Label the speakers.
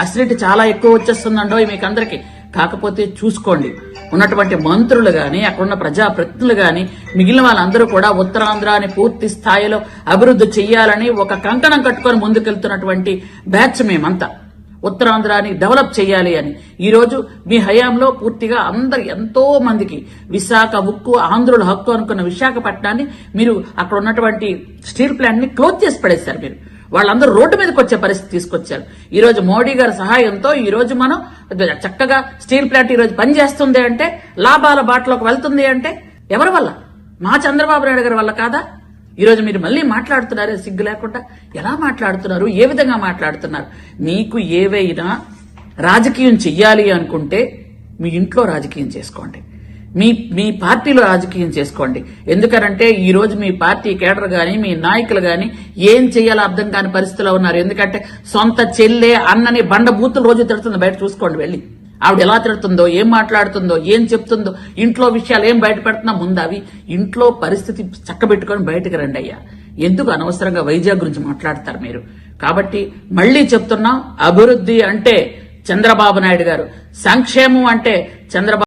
Speaker 1: Acidity చాలా ఎక్కువ వచ్చేస్తుందండో మీకు అందరికి. కాకపోతే చూసుకోండి, ఉన్నటువంటి మంత్రులు గాని, అక్కడున్న ప్రజాప్రతినిధులు గాని, మిగిలిన వాళ్ళందరూ కూడా ఉత్తరాంధ్రాని పూర్తి స్థాయిలో అభివృద్ధి చెయ్యాలని ఒక కంకణం కట్టుకొని ముందుకెళ్తున్నటువంటి బ్యాచ్ మేమంతా. ఉత్తరాంధ్రాని డెవలప్ చేయాలి అని ఈ రోజు మీ హయాంలో పూర్తిగా అందరు ఎంతో మందికి విశాఖ ఉక్కు, ఆంధ్రుల హక్కు అనుకున్న విశాఖపట్నాన్ని మీరు అక్కడ ఉన్నటువంటి స్టీల్ ప్లాంట్ ని క్లోజ్ చేసి పడేశారు. మీరు వాళ్ళందరూ రోడ్డు మీదకి వచ్చే పరిస్థితి తీసుకొచ్చారు. ఈ రోజు మోడీ గారి సహాయంతో ఈ రోజు మనం చక్కగా స్టీల్ ప్లాంట్ ఈ రోజు పనిచేస్తుంది అంటే, లాభాల బాటలోకి వెళ్తుంది అంటే ఎవరి వల్ల? మా చంద్రబాబు నాయుడు గారి వల్ల కాదా? ఈ రోజు మీరు మళ్ళీ మాట్లాడుతున్నారే సిగ్గు లేకుండా. ఎలా మాట్లాడుతున్నారు? ఏ విధంగా మాట్లాడుతున్నారు? మీకు ఏవైనా రాజకీయం చెయ్యాలి అనుకుంటే మీ ఇంట్లో రాజకీయం చేసుకోండి, మీ పార్టీలో రాజకీయం చేసుకోండి. ఎందుకనంటే ఈ రోజు మీ పార్టీ కేడర్ గాని, మీ నాయకులు గాని ఏం చెయ్యాలో అర్థం కాని పరిస్థితిలో ఉన్నారు. ఎందుకంటే సొంత చెల్లె అన్నని బండ బూతులు రోజు తిడుతుంది. బయట చూసుకోండి వెళ్ళి, ఆవిడ ఎలా తిడుతుందో, ఏం మాట్లాడుతుందో, ఏం చెప్తుందో, ఇంట్లో విషయాలు ఏం బయట పెడుతున్నా ముందు అవి ఇంట్లో పరిస్థితి చక్కబెట్టుకొని బయటకు రండి అయ్యా. ఎందుకు అనవసరంగా వైజాగ్ గురించి మాట్లాడతారు మీరు? కాబట్టి మళ్లీ చెప్తున్నాం, అభివృద్ధి అంటే చంద్రబాబు నాయుడు గారు, సంక్షేమం అంటే చంద్రబాబు